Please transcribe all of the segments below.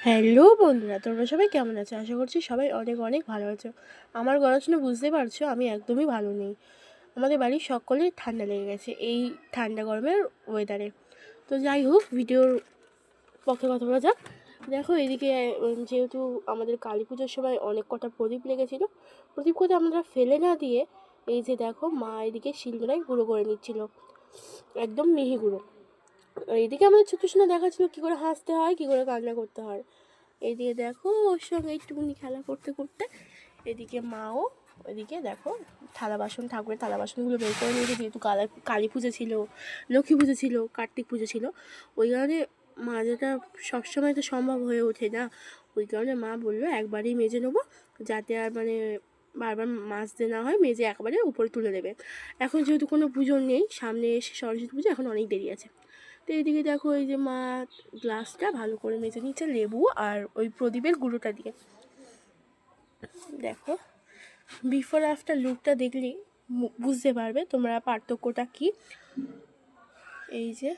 Hello বন্ধুরা, তোমরা সবাই কেমন আছো? আশা করছি সবাই অনেক অনেক ভালো আছো। আমার গলা শুনে বুঝতে পারছো আমি একদমই ভালো নেই। আমাদের বাড়ির সকলের ঠান্ডা লেগে গেছে এই ঠান্ডা গরমের ওয়েদারে। তো যাই হোক, ভিডিওর পক্ষে কথা বলা যাক। দেখো এদিকে যেহেতু আমাদের কালী পুজোর সময় অনেক কটা প্রদীপ লেগেছিলো, প্রদীপ কটা আমরা ফেলে না দিয়ে এই যে দেখো মা এদিকে শিলনোড়ায় গুঁড়ো করে নিচ্ছিল, একদম মিহি গুঁড়ো। এইদিকে আমাদের ছোট সোনা দেখাচ্ছিল কী করে হাসতে হয়, কী করে কান্না করতে হয়। এদিকে দেখো ওর সঙ্গে একটুখানি খেলা করতে করতে এদিকে মাও ওইদিকে দেখো থালা বাসন, ঠাকুরের থালা বাসনগুলো বের করে নিয়েছে। যেহেতু কালী পুজো ছিল, লক্ষ্মী পুজো ছিল, কার্তিক পুজো ছিল, ওই কারণে মাজাটা সবসময় তো সম্ভব হয়ে ওঠে না। ওই কারণে মা বললো একবারেই মেজে নেবো, যাতে আর বারবার মাজতে না হয়, মেজে একবারে উপরে তুলে দেবে। এখন যেহেতু কোনো পুজো নেই, সামনে এসে সরস্বতী পুজো, এখন অনেক দেরি আছে। তো এইদিকে দেখো এই যে মা গ্লাসটা ভালো করে মেজে নিচ্ছে লেবু আর ওই প্রদীপের গুঁড়োটা দিয়ে। দেখো বিফোর আফটার লুকটা দেখলেই বুঝতে পারবে তোমরা পার্থক্যটা কি। এই যে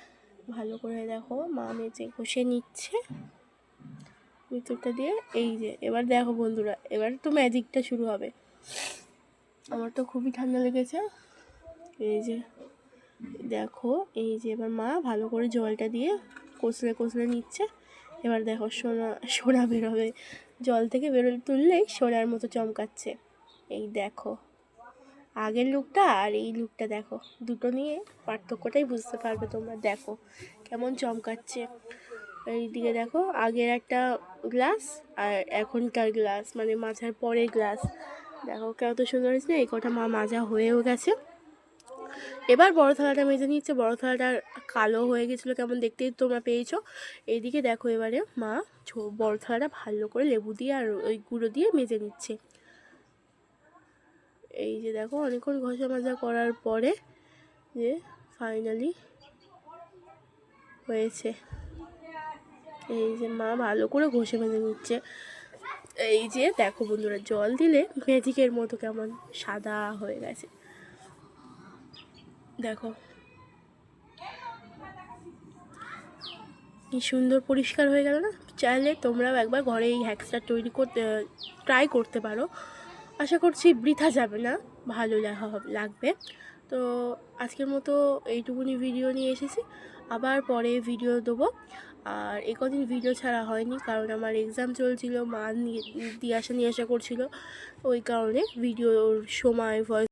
ভালো করে দেখো মা মেজে ঘষে নিচ্ছে ভিতরটা দিয়ে। এই যে এবার দেখো বন্ধুরা, এবার তো ম্যাজিকটা শুরু হবে। আমার তো খুবই ঠান্ডা লেগেছে। এই যে দেখো, এই যে এবার মা ভালো করে জলটা দিয়ে কষলে কষলে নিচ্ছে। এবার দেখো সোনা সোনা বেরোবে জল থেকে, তুললেই সোনার মতো চমকাচ্ছে। এই দেখো আগের লুকটা আর এই লুকটা দেখো, দুটো নিয়ে পার্থক্যটাই বুঝতে পারবে তোমরা। দেখো কেমন চমকাচ্ছে। এইদিকে দেখো আগের একটা গ্লাস আর এখনকার গ্লাস, মাঝার পরের গ্লাস, দেখো কত সুন্দর হয়েছে। এই কটা মা মাজা হয়েও গেছে। এবার বড় থালাটা মেজে নিচ্ছে। বড় থালাটা কালো হয়ে গেছিলো, কেমন দেখতেই তোমরা পেয়েছো। এইদিকে দেখো এবারে মা বড় থালাটা ভালো করে লেবু দিয়ে আর ওই গুঁড়ো দিয়ে মেজে নিচ্ছে। এই যে দেখো অনেকক্ষণ ঘষা মাজা করার পরে যে ফাইনালি হয়েছে। এই যে মা ভালো করে ঘষে মেজে নিচ্ছে। এই যে দেখো বন্ধুরা, জল দিলে ম্যাজিকের মতো কেমন সাদা হয়ে গেছে। দেখো কি সুন্দর পরিষ্কার হয়ে গেল না? চাইলে তোমরাও একবার ঘরে এই হ্যাকসটা তৈরি করতে ট্রাই করতে পারো। আশা করছি বৃথা যাবে না, ভালো লাগবে। তো আজকের মতো এইটুকুনি ভিডিও নিয়ে এসেছি, আবার পরে ভিডিও দেবো। আর কদিন ভিডিও ছাড়া হয়নি কারণ আমার এক্সাম চলছিল, মা দিয়ে আসা করছিল, ওই কারণে ভিডিওর সময় ভয়েস